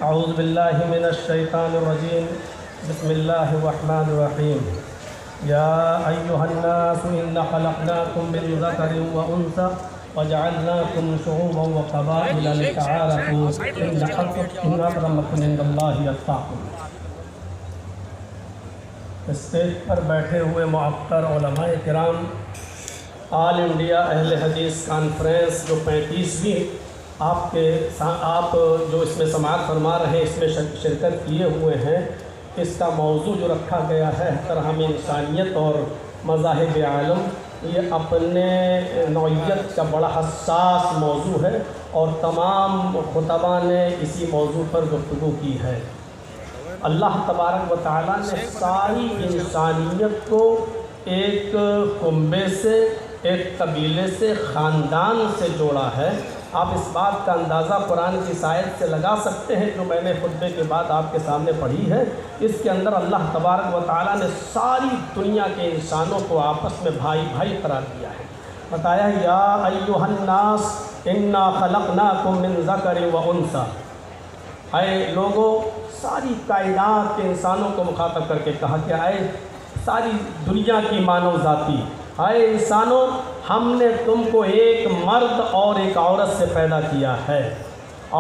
اعوذ باللہ من الشیطان الرجیم بسم اللہ الرحمن الرحیم یا ایہا الناس انا خلقناکم من ذکر وانثی وجعلناکم شعوبا وقبائل لتعارفوا ان اکرمکم عند اللہ اتقاکم۔ اسٹیج پر بیٹھے ہوئے معطر علماء کرام، آل انڈیا اہل حدیث کانفرنس جو 35ویں آپ جو اس میں سماعت فرما رہے ہیں، اس میں شرکت کیے ہوئے ہیں، اس کا موضوع جو رکھا گیا ہے احترام انسانیت اور مذاہب عالم، یہ اپنے نوعیت کا بڑا حساس موضوع ہے اور تمام خطباء نے اسی موضوع پر گفتگو کی ہے۔ اللہ تبارک و تعالیٰ نے ساری انسانیت کو ایک کنبے سے، ایک قبیلے سے، خاندان سے جوڑا ہے۔ آپ اس بات کا اندازہ قرآن کی آیت سے لگا سکتے ہیں جو میں نے خطبے کے بعد آپ کے سامنے پڑھی ہے۔ اس کے اندر اللہ تبارک و تعالیٰ نے ساری دنیا کے انسانوں کو آپس میں بھائی بھائی قرار دیا ہے۔ بتایا یا ایھا الناس انا خلقناکم من ذکر و انثی، اے لوگوں، ساری کائنات کے انسانوں کو مخاطب کر کے کہا کہ اے ساری دنیا کی مانو ذاتی، اے انسانوں، ہم نے تم کو ایک مرد اور ایک عورت سے پیدا کیا ہے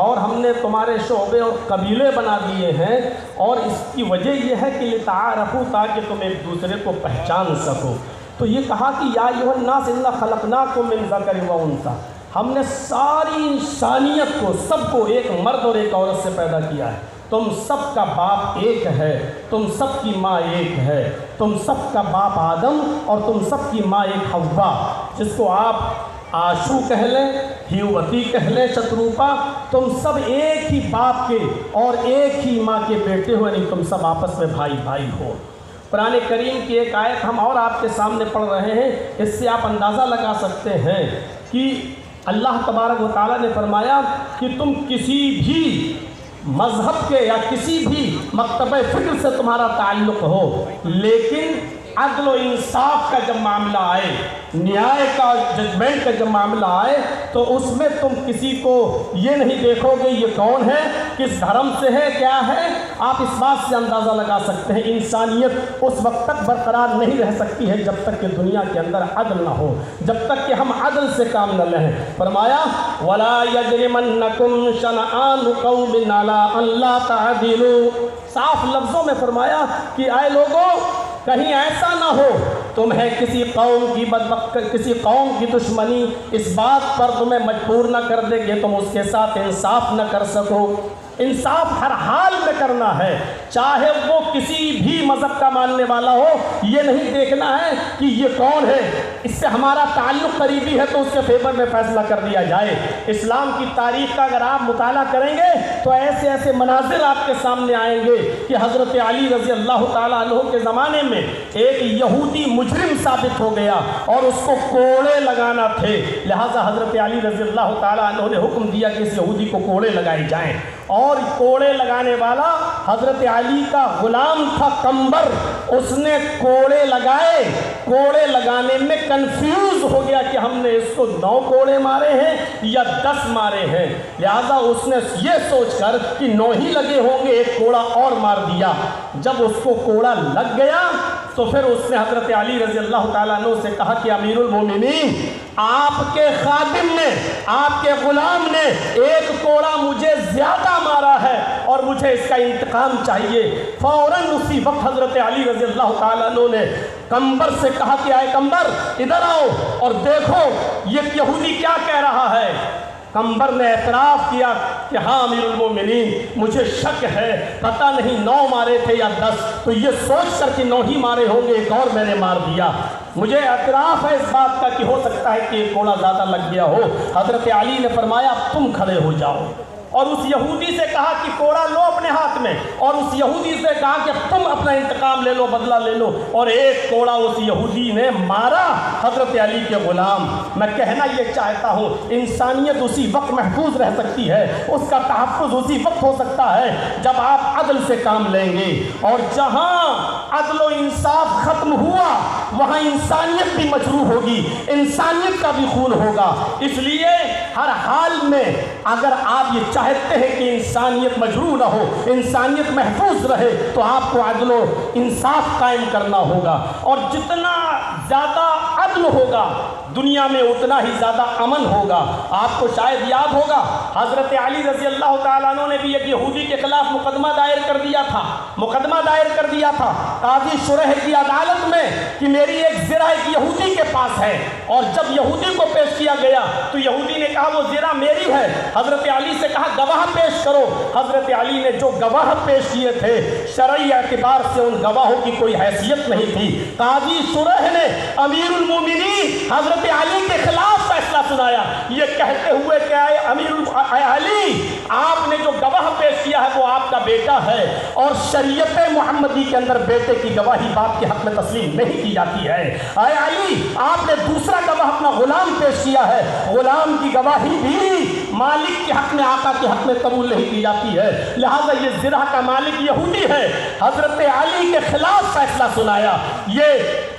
اور ہم نے تمہارے شعبے اور قبیلے بنا دیے ہیں، اور اس کی وجہ یہ ہے کہ لتعارفوا، تاکہ تم ایک دوسرے کو پہچان سکو۔ تو یہ کہا کہ یا ایھا الناس انا خلقناکم من ذکر و انثی، ہم نے ساری انسانیت کو، سب کو ایک مرد اور ایک عورت سے پیدا کیا ہے۔ تم سب کا باپ ایک ہے، تم سب کی ماں ایک ہے، تم سب کا باپ آدم اور تم سب کی ماں ایک حوا، جس کو آپ آشو کہہ لیں، ہیوتی کہہ لیں، شتروپا، تم سب ایک ہی باپ کے اور ایک ہی ماں کے بیٹے ہو، یعنی تم سب آپس میں بھائی بھائی ہو۔ قرآن کریم کی ایک آیت ہم اور آپ کے سامنے پڑھ رہے ہیں، اس سے آپ اندازہ لگا سکتے ہیں کہ اللہ تبارک و تعالیٰ نے فرمایا کہ تم کسی بھی مذہب کے یا کسی بھی مکتبہ فکر سے تمہارا تعلق ہو، لیکن عدل و انصاف کا جب معاملہ آئے، نیائے کا، ججمنٹ کا جب معاملہ آئے، تو اس میں تم کسی کو یہ نہیں دیکھو گے یہ کون ہے، کس دھرم سے ہے، کیا ہے۔ آپ اس بات سے اندازہ لگا سکتے ہیں انسانیت اس وقت تک برقرار نہیں رہ سکتی ہے جب تک کہ دنیا کے اندر عدل نہ ہو، جب تک کہ ہم عدل سے کام نہ لیں۔ فرمایا وَلَا يَجْرِمَنَّكُمْ شَنَآنُ قَوْمٍ عَلَىٰ أَن لَّا تَعْدِلُوا، صاف لفظوں میں فرمایا کہ اے لوگوں، کہیں ایسا نہ ہو تمہیں کسی قوم کی دشمنی اس بات پر تمہیں مجبور نہ کر دے کہ تم اس کے ساتھ انصاف نہ کر سکو۔ انصاف ہر حال میں کرنا ہے، چاہے وہ کسی بھی مذہب کا ماننے والا ہو۔ یہ نہیں دیکھنا ہے کہ یہ کون ہے، اس سے ہمارا تعلق قریبی ہے تو اس کے فیور میں فیصلہ کر دیا جائے۔ اسلام کی تاریخ کا اگر آپ مطالعہ کریں گے تو ایسے ایسے مناظر آپ کے سامنے آئیں گے کہ حضرت علی رضی اللہ تعالیٰ عنہ کے زمانے میں ایک یہودی مجرم ثابت ہو گیا اور اس کو کوڑے لگانا تھے، لہٰذا حضرت علی رضی اللہ تعالیٰ عنہ نے حکم دیا کہ اس یہودی کو کوڑے لگائے جائیں، اور کوڑے لگانے والا حضرت علی کا غلام تھا قمبر۔ اس نے کوڑے لگائے، کوڑے لگانے میں کنفیوز ہو گیا کہ ہم نے اس کو 9 کوڑے مارے ہیں یا 10 مارے ہیں، لہذا اس نے یہ سوچ کر کہ 9 ہی لگے ہوں گے، ایک کوڑا اور مار دیا۔ جب اس کو کوڑا لگ گیا تو پھر اس نے حضرت علی رضی اللہ تعالیٰ عنہ سے کہا کہ امیر المومنین، آپ کے خادم نے، آپ کے غلام نے ایک کوڑا مجھے زیادہ مارا ہے اور مجھے اس کا انتقام چاہیے۔ فوراً اسی وقت حضرت علی رضی اللہ تعالیٰ عنہ نے قمبر سے کہا کہ اے قمبر، ادھر آؤ اور دیکھو یہ یہودی کیا کہہ رہا ہے۔ قمبر نے اعتراف کیا کہ ہاں امیر المومنین، مجھے شک ہے، پتہ نہیں 9 مارے تھے یا 10، تو یہ سوچ کر کہ 9 ہی مارے ہوں گے، ایک اور میں نے مار دیا۔ مجھے اعتراف ہے اس بات کا کہ ہو سکتا ہے کہ ایک کوڑا زیادہ لگ گیا ہو۔ حضرت علی نے فرمایا تم کھڑے ہو جاؤ، اور اس یہودی سے کہا کہ کوڑا لو اپنے ہاتھ میں، اور اس یہودی سے کہا کہ تم اپنا انتقام لے لو، بدلہ لے لو، اور ایک کوڑا اس یہودی نے مارا حضرت علی کے غلام۔ میں کہنا یہ چاہتا ہوں انسانیت اسی وقت محفوظ رہ سکتی ہے، اس کا تحفظ اسی وقت ہو سکتا ہے جب آپ عدل سے کام لیں گے، اور جہاں عدل و انصاف ختم ہوا وہاں انسانیت بھی مجروح ہوگی، انسانیت کا بھی خون ہوگا۔ اس لیے ہر حال میں اگر آپ یہ چاہتے ہیں کہ انسانیت مجروح نہ ہو، انسانیت محفوظ رہے، تو آپ کو عدل و انصاف قائم کرنا ہوگا، اور جتنا زیادہ عدل ہوگا دنیا میں اتنا ہی زیادہ امن ہوگا۔ آپ کو شاید یاد ہوگا حضرت علی رضی اللہ تعالیٰ عنہ نے بھی ایک یہودی کے خلاف مقدمہ دائر کر دیا تھا قاضی شریح کی عدالت میں کہ میری ایک زرہ ایک یہودی کے پاس ہے، اور جب یہودی کو پیش کیا گیا تو یہودی نے کہا وہ زرہ میری ہے۔ حضرت علی سے کہا گواہ پیش کرو۔ حضرت علی نے جو گواہ پیش کیے تھے شرعی اعتبار سے ان گواہوں کی کوئی حیثیت نہیں تھی۔ قاضی شریح نے امیر المومنین حضرت علی کے خلاف فیصلہ سنایا، یہ کہتے ہوئے کہ اے علی، آپ نے جو گواہ پیش کیا ہے وہ آپ کا بیٹا ہے، اور شریعت محمدی کے اندر بیٹے کی گواہی باپ کے حق میں تسلیم نہیں کی جاتی ہے۔ اے علی، آپ نے دوسرا گواہ اپنا غلام پیش کیا ہے، غلام کی گواہی بھی مالک کے حق میں آقا کے حق میں قبول نہیں کی جاتی ہے، لہذا یہ زرہ کا مالک یہودی ہے۔ حضرت علی کے خلاف فیصلہ سنایا۔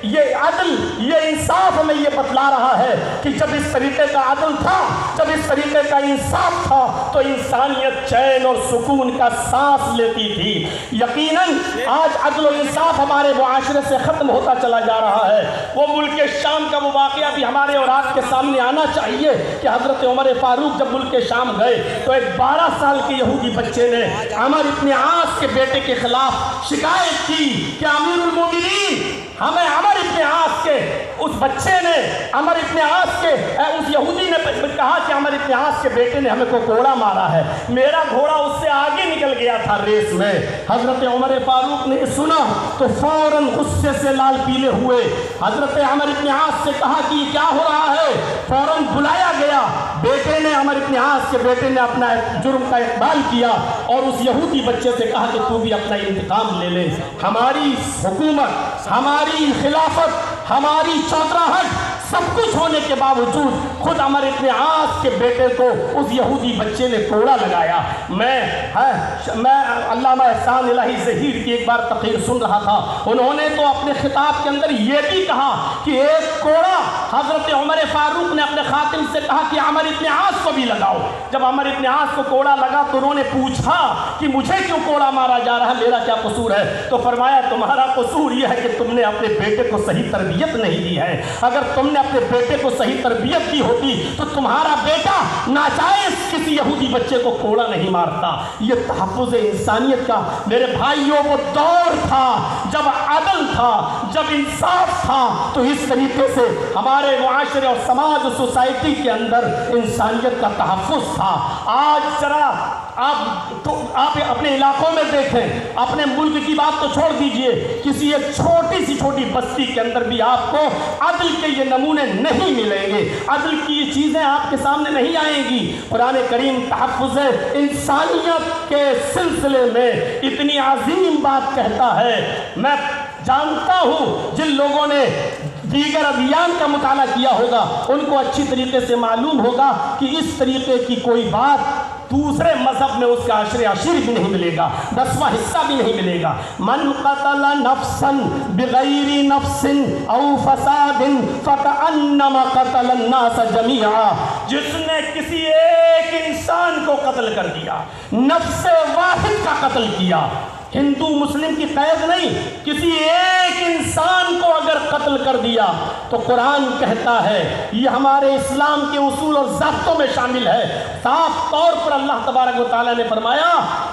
یہ عدل، یہ انصاف ہمیں یہ بتلا رہا ہے کہ جب اس طریقے کا عدل تھا، جب اس طریقے کا انصاف تھا، تو انسانیت چین اور سکون کا سانس لیتی تھی۔ یقیناً آج عدل و انصاف ہمارے معاشرے سے ختم ہوتا چلا جا رہا ہے۔ وہ ملک شام کا وہ واقعہ بھی ہمارے اور آپ کے سامنے آنا چاہیے کہ حضرت عمر فاروق جب ملک شام گئے تو ایک 12 سال کے یہودی بچے نے عمر ابن عاص کے بیٹے کے خلاف شکایت کی کہ امیر المومنین، ہمیں عمر ابن عاص کے اس بچے نے، عمر ابن عاص کے اس یہودی نے کہا کہ عمر ابن عاص کے بیٹے نے ہمیں کو گھوڑا مارا ہے، میرا گھوڑا اس سے آگے نکل گیا تھا ریس میں۔ حضرت عمر فاروق نے سنا تو فوراً غصے سے لال پیلے ہوئے حضرت عمر ابن عاص سے کہا کہ یہ کیا ہو رہا ہے؟ فوراً بلایا گیا۔ بیٹے نے، عمر ابن عاص کے بیٹے نے اپنا جرم کا اقبال کیا اور اس یہودی بچے سے کہا کہ تو بھی اپنا انتقام لے لے۔ ہماری حکومت، ہماری خلافت، ہماری چودراہٹ، سب کچھ ہونے کے باوجود خود عمر ابن عاص کے بیٹے کو اس یہودی بچے نے کوڑا لگایا۔ میں علامہ احسان الہی ظہیر کی ایک بار تقریر سن رہا تھا، انہوں نے تو اپنے خطاب کے اندر یہ بھی کہا کہ ایک کوڑا حضرت عمر فاروق نے اپنے خاتم سے کہا کہ عمر ابن عاص کو بھی لگاؤ۔ جب عمر ابن عاص کو کوڑا لگا تو انہوں نے پوچھا کہ مجھے کیوں کوڑا مارا جا رہا ہے، میرا کیا قصور ہے؟ تو فرمایا تمہارا قصور یہ ہے کہ تم نے اپنے بیٹے کو صحیح تربیت نہیں دی ہے۔ اگر تم نے اپنے بیٹے کو صحیح تربیت دی ہوتی تو تمہارا بیٹا ناجائز کسی یہودی بچے کو کوڑا نہیں مارتا۔ یہ تحفظ انسانیت کا میرے بھائیوں وہ دور تھا جب عدل تھا، جب انصاف تھا، تو اس طریقے سے ہمارے معاشرے اور سماج اور سوسائٹی کے اندر انسانیت کا تحفظ تھا۔ آج ذرا آپ اپنے علاقوں میں دیکھیں، اپنے ملک کی بات تو چھوڑ دیجئے، کسی ایک چھوٹی بستی کے اندر بھی آپ کو عدل کے یہ نمونے نہیں ملیں گے، عدل کی یہ چیزیں آپ کے سامنے نہیں آئیں گی۔ قرآن کریم تحفظ انسانیت کے سلسلے میں اتنی عظیم بات کہتا ہے۔ میں جانتا ہوں جن لوگوں نے دیگر ادیان کا مطالعہ کیا ہوگا ان کو اچھی طریقے سے معلوم ہوگا کہ اس طریقے کی کوئی بات دوسرے مذہب میں اس کا عشر عشیر بھی نہیں ملے گا، 10واں حصہ بھی نہیں ملے گا۔ من قتل نفسا بغیر نفس او فساد فکأنما قتل الناس جميعا، جس نے کسی ایک انسان کو قتل کر دیا، نفس واحد کا قتل کیا، ہندو مسلم کی قید نہیں، کسی ایک انسان کو اگر قتل کر دیا تو قرآن کہتا ہے، یہ ہمارے اسلام کے اصول اور ضابطوں میں شامل ہے، صاف طور پر اللہ تبارک و تعالیٰ نے فرمایا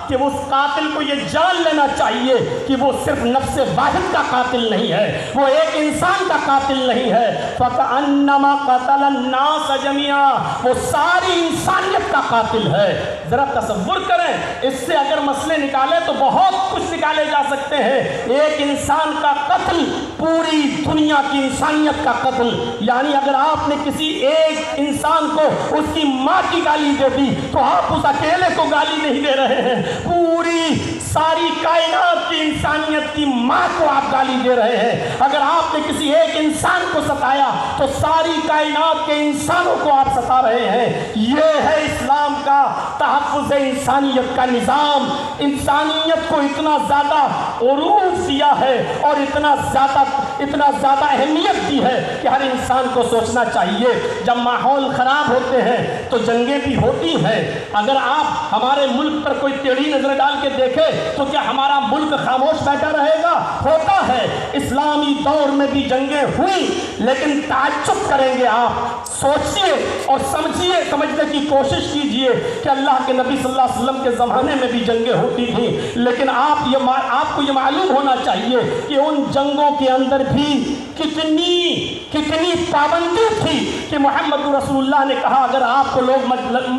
کہ اس قاتل کو یہ جان لینا چاہیے کہ وہ صرف نفس واحد کا قاتل نہیں ہے، وہ ایک انسان کا قاتل نہیں ہے، فَكَأَنَّمَا قَتَلَ النَّاسَ جَمِيعًا، وہ ساری انسانیت کا قاتل ہے۔ ذرا تصور کریں، اس سے اگر مسئلے نکالے تو بہت کچھ نکالے جا سکتے ہیں۔ ایک انسان کا قتل پوری دنیا کی انسانیت کا قتل، یعنی اگر آپ نے کسی ایک انسان کو اس کی ماں کی گالی دے دی تو آپ اس اکیلے کو گالی نہیں دے رہے ہیں، پوری ساری کائنات کی انسانیت کی ماں کو آپ گالی دے رہے ہیں۔ اگر آپ نے کسی ایک انسان کو ستایا تو ساری کائنات کے انسانوں کو آپ ستا رہے ہیں۔ یہ ہے اسلام کا تحفظ انسانیت کا نظام۔ انسانیت کو اتنا زیادہ عروج دیا ہے اور اتنا زیادہ اہمیت دی ہے کہ ہر انسان کو سوچنا چاہیے جب ماحول خراب ہوتے ہیں تو جنگیں بھی ہوتی ہیں۔ اگر آپ ہمارے ملک پر کوئی ٹیڑھی نظر ڈال کے دیکھے تو کیا ہمارا ملک خاموش بیٹھا رہے گا؟ ہوتا ہے۔ اسلامی دور میں بھی جنگیں ہوئی، لیکن تعجب کریں گے آپ، سوچئے اور سمجھنے کی کوشش کیجئے کہ اللہ کے نبی صلی اللہ علیہ وسلم کے زمانے میں بھی جنگیں ہوتی تھیں، لیکن آپ کو یہ معلوم ہونا چاہیے کہ ان جنگوں کے اندر بھی کتنی پابندی تھی کہ محمد رسول اللہ نے کہا اگر آپ کو لوگ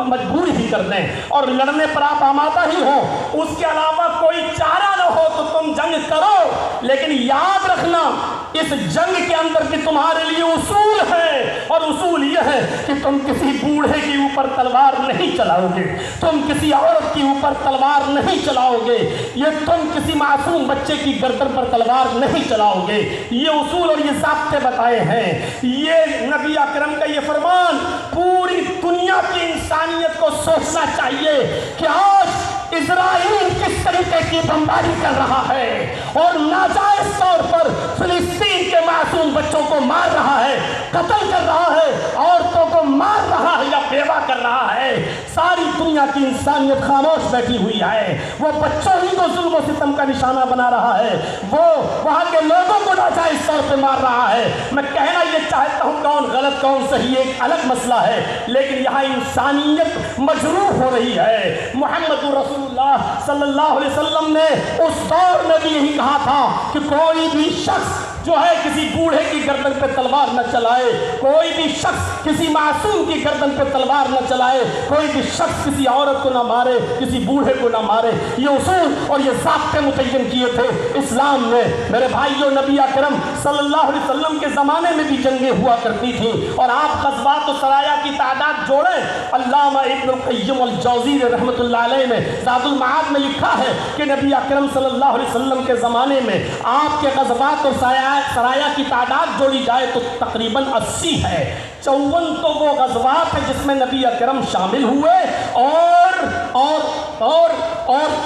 مجبور ہی کر دیں اور لڑنے پر آپ آمادہ ہی ہو، اس کے علاوہ کوئی چارہ نہ ہو تو تم جنگ کرو، لیکن یاد رکھنا اس جنگ کے اندر کہ تمہارے لیے اصول ہے، اور اصول یہ ہے کہ تم کسی بوڑھے کے اوپر تلوار نہیں چلاؤ گے، تم کسی عورت کے اوپر تلوار نہیں چلاؤ گے، یہ تم کسی معصوم بچے کی گردن پر تلوار نہیں چلاؤ گے۔ یہ اصول اور یہ ضابطے بتائے ہیں۔ یہ نبی اکرم کا یہ فرمان پوری دنیا کی انسانیت کو سوچنا چاہیے کہ آج اسرائیل کس طریقے کی بمباری کر رہا ہے اور ناجائز طور پر فلسطین کے معصوم بچوں کو مار رہا ہے، قتل کر رہا ہے، عورتوں کو مار رہا ہے یا بیوہ کر رہا ہے۔ ساری دنیا کی انسانیت خاموش بیٹھی ہوئی ہے۔ وہ بچوں ہی کو ظلم و ستم کا نشانہ بنا رہا ہے، وہ وہاں کے لوگوں کو ناجائز طور پہ مار رہا ہے۔ میں کہنا یہ چاہتا ہوں کون غلط کون صحیح ایک الگ مسئلہ ہے، لیکن یہاں انسانیت مجروح ہو رہی ہے۔ محمد رسول اللہ صلی اللہ علیہ وسلم نے اس دور میں بھی یہی کہا تھا کہ کوئی بھی شخص جو ہے کسی بوڑھے کی گردن پہ تلوار نہ چلائے، کوئی بھی شخص کسی معصوم کی گردن پہ تلوار نہ چلائے، کوئی بھی شخص کسی عورت کو نہ مارے، کسی بوڑھے کو نہ مارے۔ یہ اصول اور یہ ضابطے متعین کیے تھے اسلام نے۔ میرے بھائیوں، نبی اکرم صلی اللہ علیہ وسلم کے زمانے میں بھی جنگیں ہوا کرتی تھیں، اور آپ غزوات و سرایا کی تعداد جوڑیں۔ علامہ ابن القیم الجوزی رحمۃ اللہ علیہ نے زاد المعاد میں لکھا ہے کہ نبی اکرم صلی اللہ علیہ وسلم کے زمانے میں آپ کے غزوات اور سرایا کی تعداد جوڑی جائے تو تقریباً 80 ہے۔ 54 تو وہ غزوات ہیں جس میں نبی اکرم شامل ہوئے، اور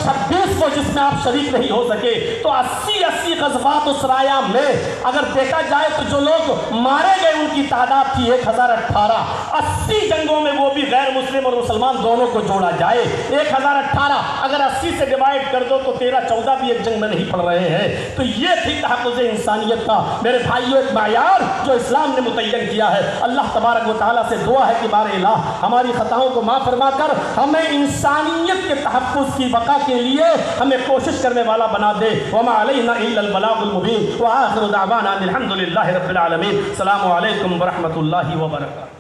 26 وہ جس میں آپ شریک نہیں ہو سکے۔ تو 80 غزوات و سرایا میں اگر دیکھا جائے تو جو لوگ مارے گئے ان کی تعداد تھی 1018۔ 80 جنگوں میں وہ بھی غیر مسلم اور مسلمان دونوں کو جوڑا جائے 1018، اگر 80 سے ڈیوائڈ کر دو تو 13-14 بھی ایک جنگ میں نہیں پڑ رہے ہیں۔ تو یہ تھی تحفظ انسانیت کا میرے بھائیوں ایک معیار جو اسلام نے متعین کیا ہے۔ اللہ تبارک و تعالیٰ سے دعا ہے کہ بار الہ ہماری خطاؤں کو معاف فرما کر ہمیں انسانیت کے تحفظ کی بقا کے لیے ہمیں کوشش کرنے والا بنا دے۔ وما علینا الا البلاغ المبین، وآخر دعوانا الحمد للہ رب العالمین۔ السلام علیکم ورحمۃ اللہ وبرکاتہ۔